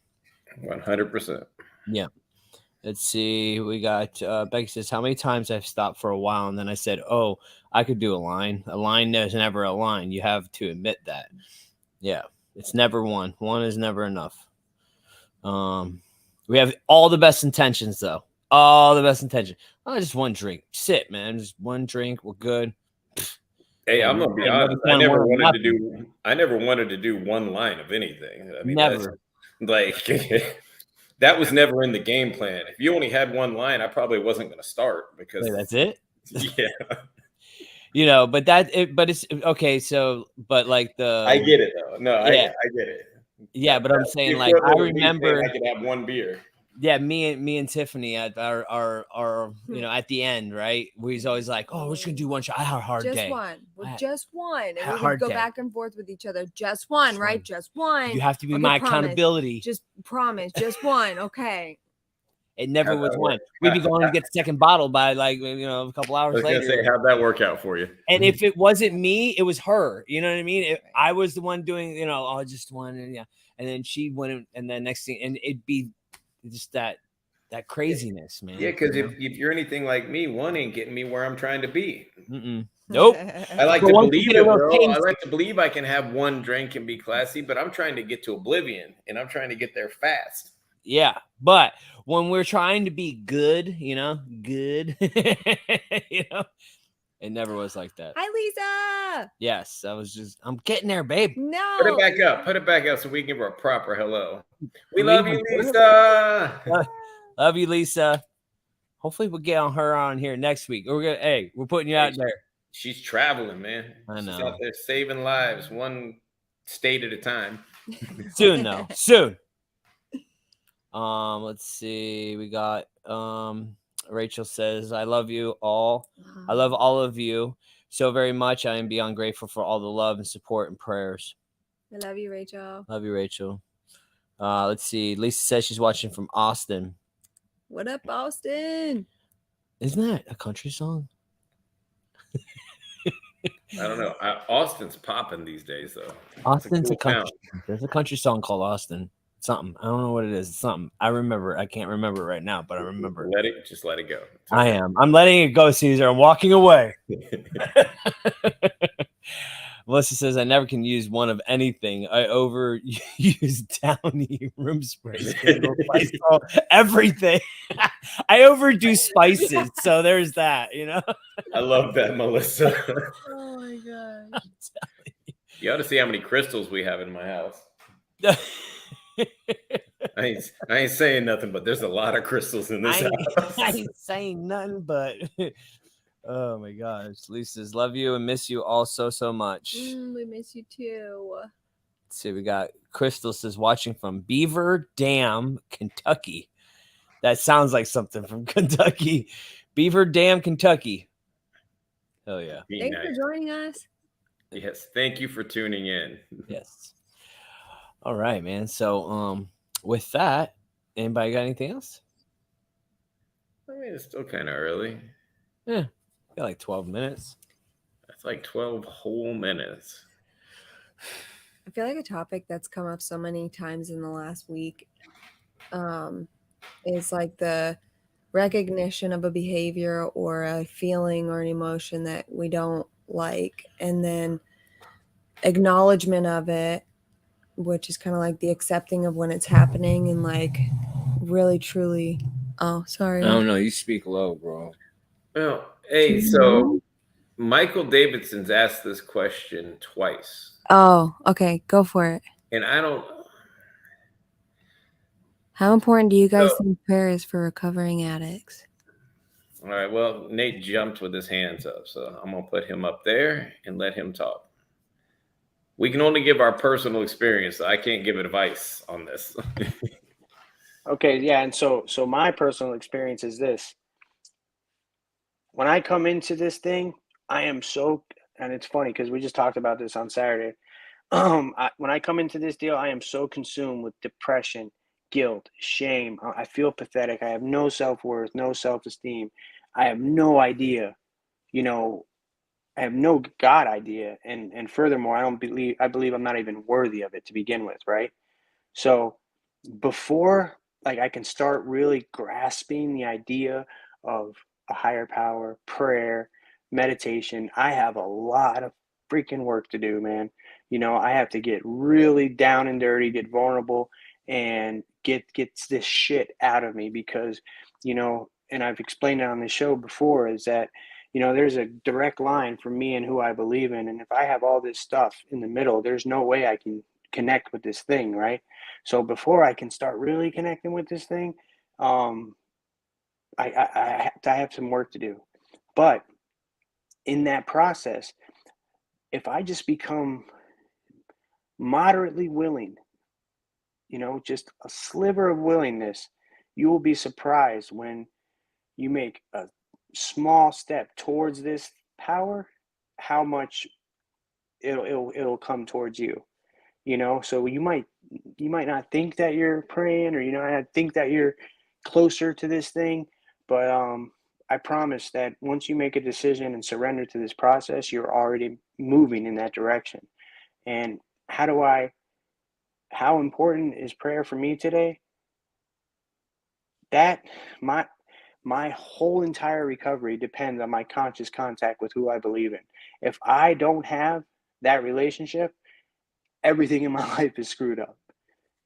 B: 100%.
A: Yeah. Let's see. We got Becky says, how many times I've stopped for a while, and then I said, oh, I could do a line. A line is never a line. You have to admit that. Yeah, it's never one. One is never enough. We have all the best intentions, though. All the best intentions. Oh, just one drink. Sit, man. Just one drink. We're good.
B: Hey, I'm gonna be honest. I never wanted to do one line of anything. I mean,
A: Never.
B: that's like that was never in the game plan. If you only had one line, I probably wasn't gonna start because
A: Wait, that's it.
B: Yeah.
A: You know, but it's okay. So, but like
B: I get it though. No,
A: yeah.
B: I get it.
A: Yeah, but I'm saying like I remember
B: I could have one beer.
A: Yeah, me and Tiffany at our you know, at the end, right? We's always like, oh, we're just gonna do one shot. I had a hard
D: just
A: day.
D: Just one. And we
A: hard
D: would go
A: day.
D: back and forth with each other. Just one, right? Just one.
A: You have to be
D: Okay,
A: my
D: promise.
A: accountability.
D: Just promise. Just one. Okay.
A: It never was one. We'd be going to get the second bottle by like, you know, a couple hours later.
B: I was gonna say, how'd that work out for you?
A: And if it wasn't me, it was her. You know what I mean? I was the one doing, you know, oh, just one, and yeah. And then she went, and then next thing, and it'd be just that craziness, man.
B: Yeah, because if you're anything like me, one ain't getting me where I'm trying to be.
A: Nope.
B: I like to believe it, bro. I like to believe I can have one drink and be classy, but I'm trying to get to oblivion, and I'm trying to get there fast.
A: Yeah, but when we're trying to be good, you know, you know, it never was like that.
D: Hi, Lisa.
A: Yes, I'm getting there, babe.
D: No.
B: Put it back up so we can give her a proper hello. We love you, Lisa.
A: Love you, Lisa. Hopefully we'll get her on here next week. We're putting you out there.
B: She's traveling, man.
A: I know.
B: She's out there saving lives, one state at a time.
A: Soon, though. Soon. Let's see. We got Rachel says, I love you all. I love all of you so very much. I am beyond grateful for all the love and support and prayers.
D: I love you, Rachel.
A: Love you, Rachel. Let's see. Lisa says she's watching from Austin.
D: What up, Austin?
A: Isn't that a country song?
B: I don't know. Austin's popping these days, though.
A: Austin's a country. There's a country song called Austin. Something. I don't know what it is. It's something. I remember. I can't remember right now, but I remember.
B: Just let it go.
A: I am. I'm letting it go, Caesar. I'm walking away. Melissa says, I never can use one of anything. I overuse Downy room spray. Everything. I overdo spices. So there's that, you know?
B: I love that, Melissa.
D: Oh, my God.
B: You ought to see how many crystals we have in my house. I ain't saying nothing, but there's a lot of crystals in this house.
A: I ain't saying nothing, but... Oh my gosh. Lisa's love you and miss you all so much.
D: We miss you too.
A: Let's see, we got Crystal says watching from Beaver Dam, Kentucky. That sounds like something from Kentucky. Beaver Dam, Kentucky. Hell yeah.
D: Thanks for joining us.
B: Yes, thank you for tuning in.
A: Yes. All right, man. So with that, anybody got anything else?
B: I mean, it's still kind of early.
A: Yeah. Got like 12 minutes.
B: That's like 12 whole minutes.
D: I feel like a topic that's come up so many times in the last week is like the recognition of a behavior or a feeling or an emotion that we don't like, and then acknowledgement of it, which is kind of like the accepting of when it's happening and like really truly. Oh, sorry.
A: I don't know. You speak low, bro.
B: Well, hey, so Michael Davidson's asked this question twice.
D: Oh, okay. Go for it.
B: And I don't...
D: How important do you guys think prayer is for recovering addicts?
B: All right. Well, Nate jumped with his hands up, so I'm going to put him up there and let him talk. We can only give our personal experience. So I can't give advice on this.
E: Okay. Yeah. And so my personal experience is this. When I come into this thing, I am so, and it's funny because we just talked about this on Saturday. When I come into this deal, I am so consumed with depression, guilt, shame. I feel pathetic. I have no self-worth, no self-esteem. I have no idea, I have no God idea. And furthermore, I believe I'm not even worthy of it to begin with, right? So before I can start really grasping the idea of a higher power, prayer, meditation, I have a lot of freaking work to do, man. I have to get really down and dirty, get vulnerable, and get this shit out of me because, and I've explained it on the show before, is that, there's a direct line from me and who I believe in. And if I have all this stuff in the middle, there's no way I can connect with this thing, right? So before I can start really connecting with this thing, I have some work to do. But in that process, if I just become moderately willing, just a sliver of willingness, you will be surprised when you make a small step towards this power, how much it'll come towards you. So you might not think that you're praying, or not think that you're closer to this thing, but I promise that once you make a decision and surrender to this process, you're already moving in that direction. And how important is prayer for me today? That my whole entire recovery depends on my conscious contact with who I believe in. If I don't have that relationship, everything in my life is screwed up.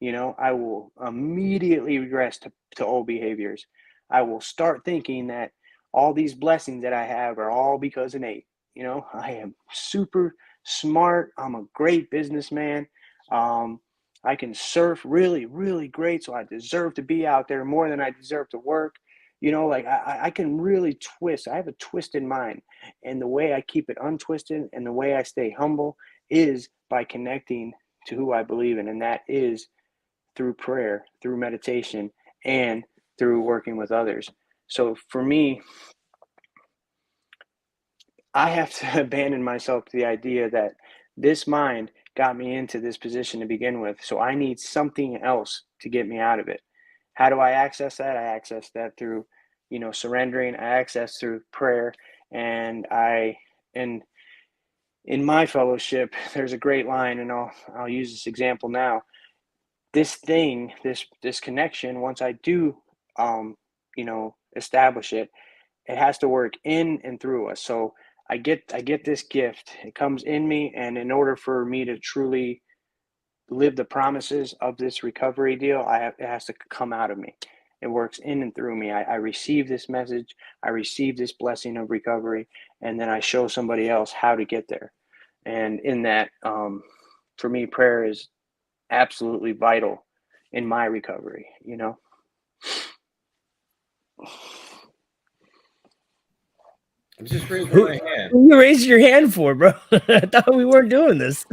E: I will immediately regress to old behaviors. I will start thinking that all these blessings that I have are all because of Nate. I am super smart. I'm a great businessman. I can surf really, really great. So I deserve to be out there more than I deserve to work. I can really twist. I have a twisted mind. And the way I keep it untwisted and the way I stay humble is by connecting to who I believe in. And that is through prayer, through meditation, and through working with others. So for me, I have to abandon myself to the idea that this mind got me into this position to begin with. So I need something else to get me out of it. How do I access that? I access that through, surrendering. I access through prayer. And in my fellowship, there's a great line, and I'll use this example now. This thing, this connection, once I do, establish it, it has to work in and through us. So I get this gift. It comes in me, and in order for me to truly live the promises of this recovery deal, it has to come out of me. It works in and through me. I receive this message. I receive this blessing of recovery, and then I show somebody else how to get there. And in that, for me, prayer is absolutely vital in my recovery.
B: I'm just raising my hand.
A: Who you raised your hand for, bro? I thought we weren't doing this.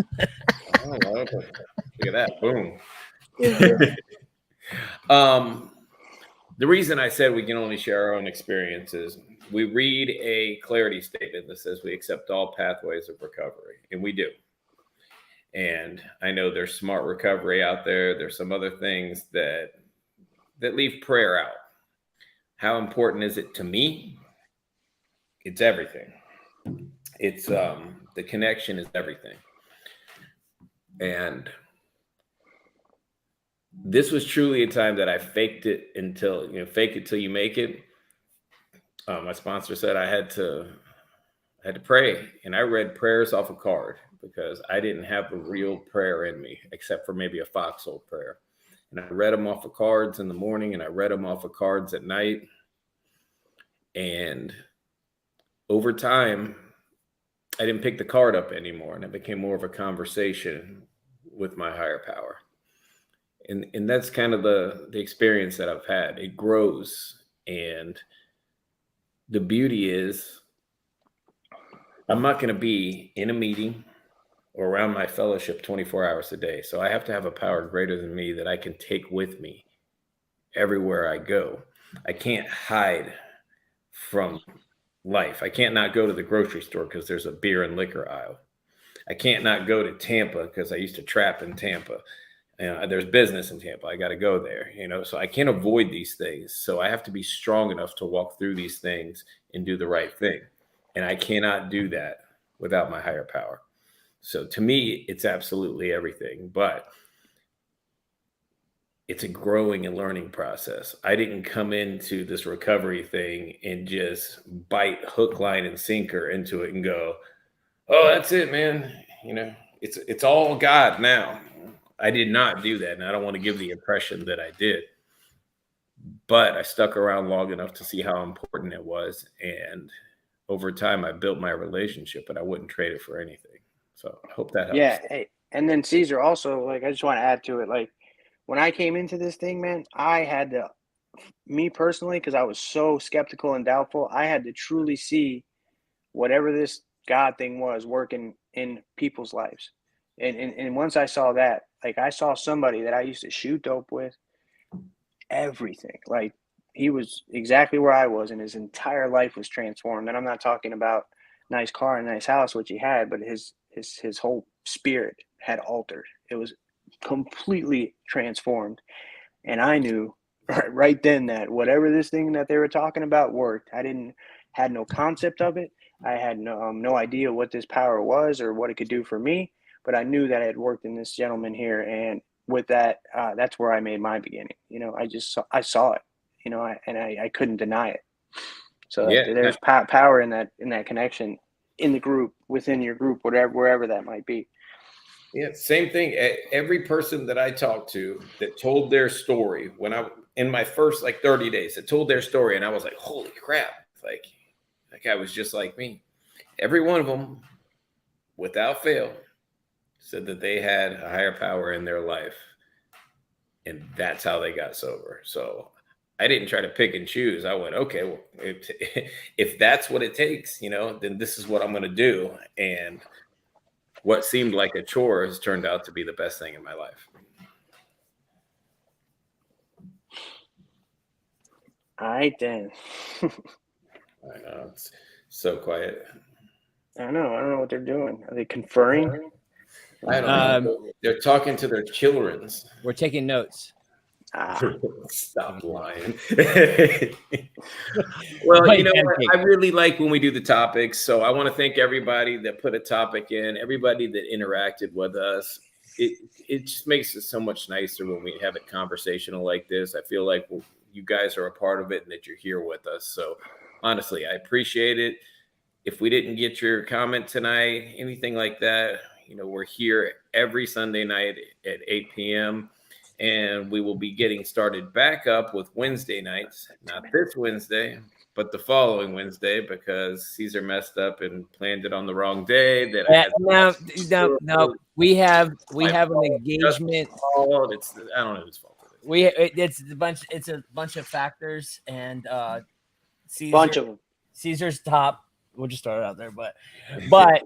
B: Oh, look at that. Boom. The reason I said we can only share our own experiences, we read a clarity statement that says we accept all pathways of recovery, and we do. And I know there's smart recovery out there. There's some other things that leave prayer out. How important is it to me? It's everything. It's the connection is everything. And this was truly a time that I faked it until, fake it till you make it. My sponsor said I had to pray, and I read prayers off a card because I didn't have a real prayer in me, except for maybe a foxhole prayer. And I read them off of cards in the morning, and I read them off of cards at night. And over time, I didn't pick the card up anymore, and it became more of a conversation with my higher power. And that's kind of the experience that I've had. It grows. And the beauty is I'm not going to be in a meeting or around my fellowship 24 hours a day. So I have to have a power greater than me that I can take with me everywhere I go. I can't hide from life. I can't not go to the grocery store because there's a beer and liquor aisle. I can't not go to Tampa because I used to trap in Tampa. There's business in Tampa. I got to go there, so I can't avoid these things. So I have to be strong enough to walk through these things and do the right thing. And I cannot do that without my higher power. So to me, it's absolutely everything, but it's a growing and learning process. I didn't come into this recovery thing and just bite hook, line, and sinker into it and go, oh, that's it, man. It's all God now. I did not do that, and I don't want to give the impression that I did. But I stuck around long enough to see how important it was, and over time, I built my relationship, but I wouldn't trade it for anything. So I hope that helps.
E: Yeah. Hey, and then Caesar also, like, I just want to add to it. Like, when I came into this thing, man, I had to, me personally, because I was so skeptical and doubtful, I had to truly see whatever this God thing was working in people's lives. And once I saw that, like, I saw somebody that I used to shoot dope with, everything. Like, he was exactly where I was, and his entire life was transformed. And I'm not talking about nice car and nice house, which he had, but his whole spirit had altered. It was completely transformed. And I knew right then that whatever this thing that they were talking about worked. Had no concept of it. I had no idea what this power was or what it could do for me, but I knew that it had worked in this gentleman here. And with that, that's where I made my beginning. You know, I saw it, you know, I couldn't deny it. So
B: Yeah.
E: there's power in that connection in the group, within your group, wherever that might be.
B: Yeah, same thing. Every person that I talked to that told their story when I in my first like 30 days, that told their story, and I was like, holy crap, like that guy was just like me. Every one of them, without fail, said that they had a higher power in their life, and that's how they got sober. So I didn't try to pick and choose. I went, okay, well, if that's what it takes, you know, then this is what I'm going to do. And what seemed like a chore has turned out to be the best thing in my life.
E: All right, then.
B: I know, it's so quiet.
E: I don't know what they're doing. Are they conferring?
B: I don't know. They're talking to their children.
A: We're taking notes.
B: Stop lying. Well, you know what? I really like when we do the topics. So I want to thank everybody that put a topic in, everybody that interacted with us. It just makes it so much nicer when we have a conversational like this. I feel like you guys are a part of it and that you're here with us. So honestly, I appreciate it. If we didn't get your comment tonight, anything like that, you know, we're here every Sunday night at 8 p.m. And we will be getting started back up with Wednesday nights, not this Wednesday, but the following Wednesday, because Caesar messed up and planned it on the wrong day.
A: No. We have an engagement.
B: I don't know whose fault it is.
A: It's a bunch of factors, and Caesar's top. We'll just start it out there, but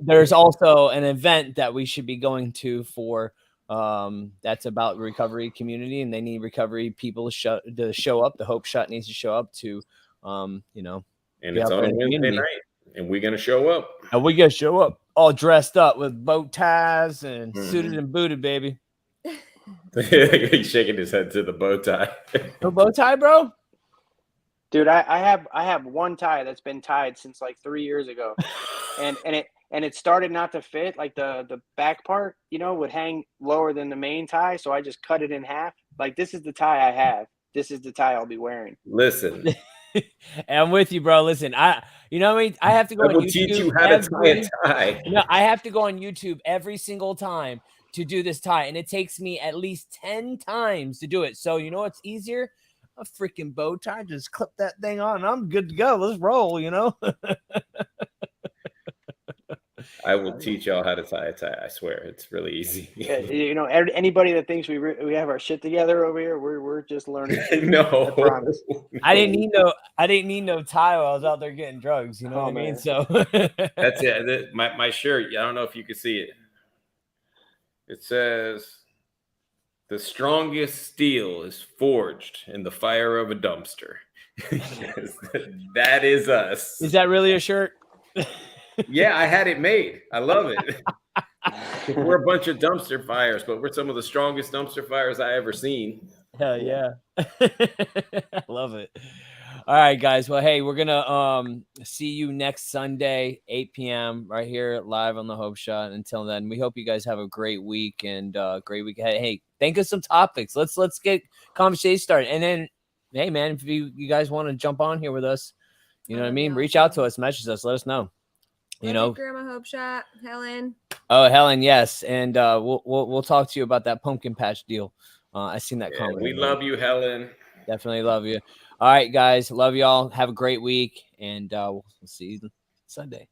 A: there's also an event that we should be going to for. That's about recovery community, and they need recovery people to show up. The Hope Shot needs to show up to, and
B: it's on Wednesday night, and we're gonna show up.
A: And we gotta show up all dressed up with bow ties and suited and booted, baby.
B: He's shaking his head to the bow tie.
A: No bow tie, bro.
E: Dude, I have one tie that's been tied since like 3 years ago, and it started not to fit. Like the back part, you know, would hang lower than the main tie, so I just cut it in half. Like, this is the tie I have. This is the tie I'll be wearing.
B: Listen,
A: I'm with you, bro. Listen, you know what I mean? I have to go on YouTube.
B: Teach you how to tie a tie.
A: No, I have to go on YouTube every single time to do this tie, and it takes me at least 10 times to do it. So you know what's easier? A freaking bow tie. Just clip that thing on. I'm good to go. Let's roll, you know?
B: I will teach y'all how to tie a tie. I swear, it's really easy.
E: Yeah, you know, anybody that thinks we have our shit together over here, we're just learning.
B: No,
E: I promise.
A: I didn't need no tie while I was out there getting drugs. You know what I mean? So
B: that's it. My shirt. I don't know if you can see it. It says, "The strongest steel is forged in the fire of a dumpster." That is us.
A: Is that really a shirt?
B: Yeah, I had it made. I love it. We're a bunch of dumpster fires, but we're some of the strongest dumpster fires I ever seen.
A: Hell yeah. I love it. All right, guys. Well, hey, we're gonna see you next Sunday, 8 p.m. right here live on the Hope Shot. Until then, we hope you guys have a great week and great week ahead. Hey, think of some topics. Let's get conversation started. And then, hey, man, if you guys want to jump on here with us, you know what I mean? Reach out to us, message us, let us know. You know,
D: Grandma Hope Shot, Helen.
A: Oh, Helen, yes, and we'll talk to you about that pumpkin patch deal. I seen that comment.
B: We love you, Helen.
A: Definitely love you. All right, guys, love y'all. Have a great week, and we'll see you Sunday.